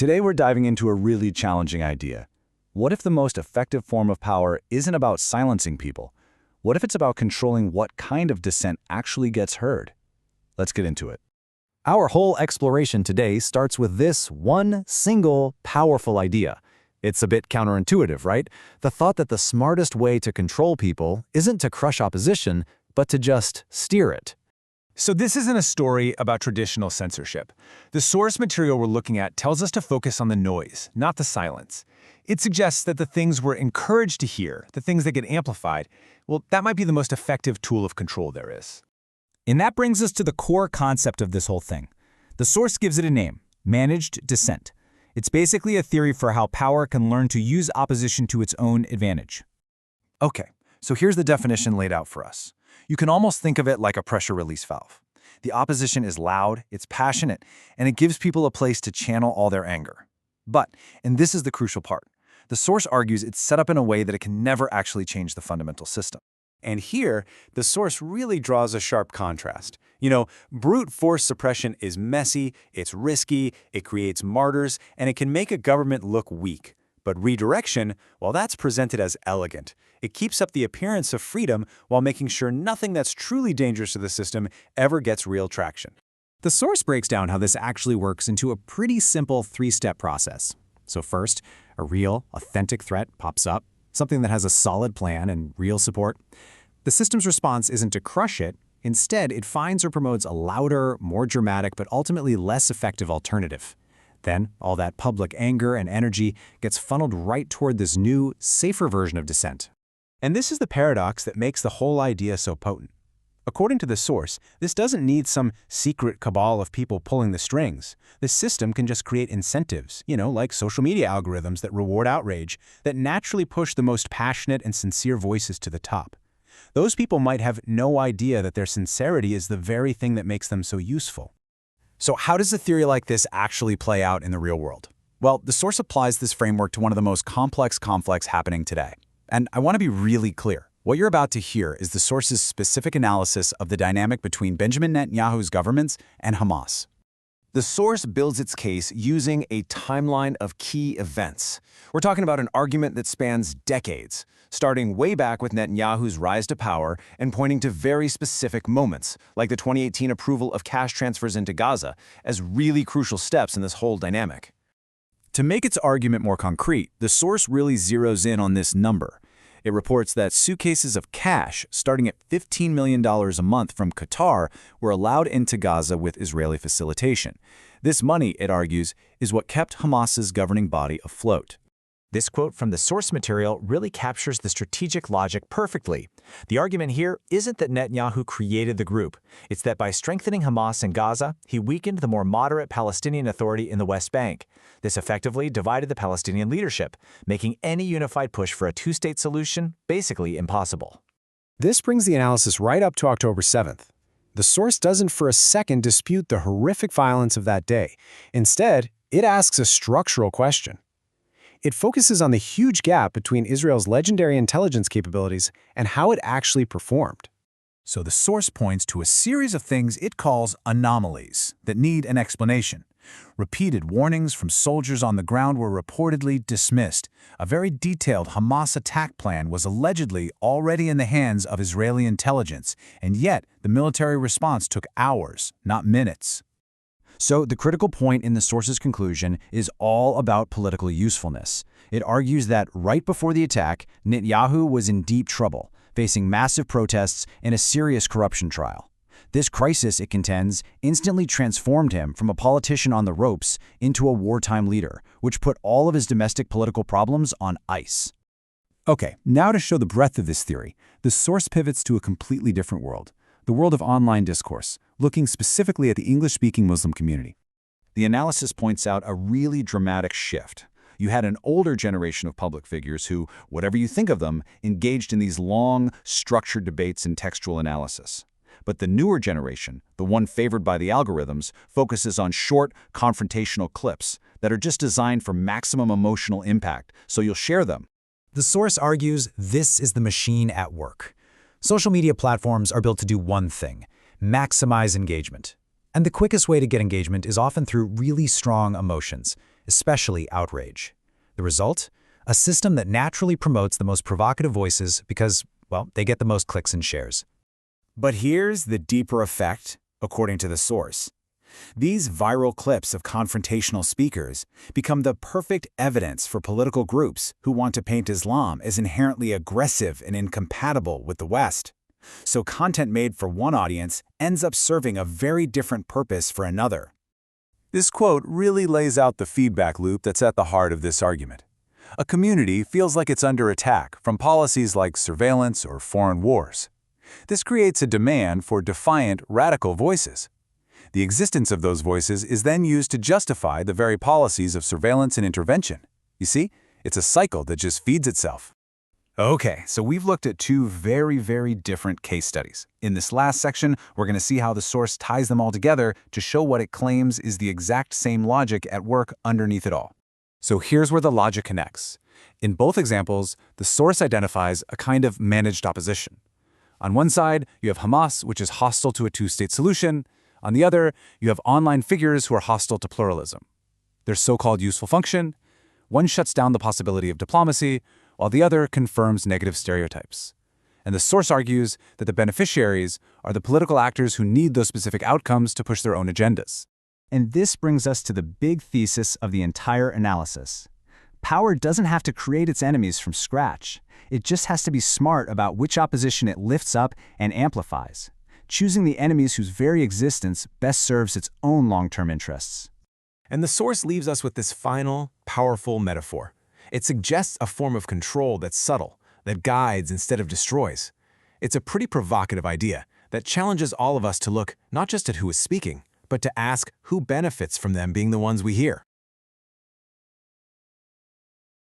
Today we're diving into a really challenging idea. What if the most effective form of power isn't about silencing people? What if it's about controlling what kind of dissent actually gets heard? Let's get into it. Our whole exploration today starts with this one single, powerful idea. It's a bit counterintuitive, right? The thought that the smartest way to control people isn't to crush opposition, but to just steer it. So this isn't a story about traditional censorship. The source material we're looking at tells us to focus on the noise, not the silence. It suggests that the things we're encouraged to hear, the things that get amplified, well, that might be the most effective tool of control there is. And that brings us to the core concept of this whole thing. The source gives it a name: managed dissent. It's basically a theory for how power can learn to use opposition to its own advantage. Okay, so here's the definition laid out for us. You can almost think of it like a pressure release valve. The opposition is loud, it's passionate, and it gives people a place to channel all their anger. But, and this is the crucial part, the source argues it's set up in a way that it can never actually change the fundamental system. And here, the source really draws a sharp contrast. Brute force suppression is messy, it's risky, it creates martyrs, and it can make a government look weak. But redirection, well, that's presented as elegant. It keeps up the appearance of freedom while making sure nothing that's truly dangerous to the system ever gets real traction. The source breaks down how this actually works into a pretty simple three-step process. So first, a real, authentic threat pops up, something that has a solid plan and real support. The system's response isn't to crush it. Instead, it finds or promotes a louder, more dramatic, but ultimately less effective alternative. Then, all that public anger and energy gets funneled right toward this new, safer version of dissent. And this is the paradox that makes the whole idea so potent. According to the source, this doesn't need some secret cabal of people pulling the strings. The system can just create incentives, like social media algorithms that reward outrage, that naturally push the most passionate and sincere voices to the top. Those people might have no idea that their sincerity is the very thing that makes them so useful. So how does a theory like this actually play out in the real world? Well, the source applies this framework to one of the most complex conflicts happening today. And I want to be really clear. What you're about to hear is the source's specific analysis of the dynamic between Benjamin Netanyahu's governments and Hamas. The source builds its case using a timeline of key events. We're talking about an argument that spans decades, starting way back with Netanyahu's rise to power and pointing to very specific moments, like the 2018 approval of cash transfers into Gaza, as really crucial steps in this whole dynamic. To make its argument more concrete, the source really zeroes in on this number. It reports that suitcases of cash starting at $15 million a month from Qatar were allowed into Gaza with Israeli facilitation. This money, it argues, is what kept Hamas's governing body afloat. This quote from the source material really captures the strategic logic perfectly. The argument here isn't that Netanyahu created the group. It's that by strengthening Hamas in Gaza, he weakened the more moderate Palestinian Authority in the West Bank. This effectively divided the Palestinian leadership, making any unified push for a two-state solution basically impossible. This brings the analysis right up to October 7th. The source doesn't for a second dispute the horrific violence of that day. Instead, it asks a structural question. It focuses on the huge gap between Israel's legendary intelligence capabilities and how it actually performed. So the source points to a series of things it calls anomalies that need an explanation. Repeated warnings from soldiers on the ground were reportedly dismissed. A very detailed Hamas attack plan was allegedly already in the hands of Israeli intelligence, and yet the military response took hours, not minutes. So the critical point in the source's conclusion is all about political usefulness. It argues that right before the attack, Netanyahu was in deep trouble, facing massive protests and a serious corruption trial. This crisis, it contends, instantly transformed him from a politician on the ropes into a wartime leader, which put all of his domestic political problems on ice. Okay, now to show the breadth of this theory, the source pivots to a completely different world, the world of online discourse, looking specifically at the English-speaking Muslim community. The analysis points out a really dramatic shift. You had an older generation of public figures who, whatever you think of them, engaged in these long, structured debates and textual analysis. But the newer generation, the one favored by the algorithms, focuses on short, confrontational clips that are just designed for maximum emotional impact, so you'll share them. The source argues this is the machine at work. Social media platforms are built to do one thing: maximize engagement. And the quickest way to get engagement is often through really strong emotions. especially outrage. The result? A system that naturally promotes the most provocative voices because, well, they get the most clicks and shares. But here's the deeper effect, according to the source. These viral clips of confrontational speakers become the perfect evidence for political groups who want to paint Islam as inherently aggressive and incompatible with the West. So content made for one audience ends up serving a very different purpose for another. This quote really lays out the feedback loop that's at the heart of this argument. A community feels like it's under attack from policies like surveillance or foreign wars. This creates a demand for defiant, radical voices. The existence of those voices is then used to justify the very policies of surveillance and intervention. You see, it's a cycle that just feeds itself. Okay, so we've looked at two very different case studies. In this last section, we're going to see how the source ties them all together to show what it claims is the exact same logic at work underneath it all. So here's where the logic connects. In both examples, the source identifies a kind of managed opposition. On one side, you have Hamas, which is hostile to a two-state solution. On the other, you have online figures who are hostile to pluralism. Their so-called useful function: one shuts down the possibility of diplomacy, while the other confirms negative stereotypes. And the source argues that the beneficiaries are the political actors who need those specific outcomes to push their own agendas. And this brings us to the big thesis of the entire analysis. Power doesn't have to create its enemies from scratch. It just has to be smart about which opposition it lifts up and amplifies, choosing the enemies whose very existence best serves its own long-term interests. And the source leaves us with this final, powerful metaphor. It suggests a form of control that's subtle, that guides instead of destroys. It's a pretty provocative idea that challenges all of us to look not just at who is speaking, but to ask who benefits from them being the ones we hear.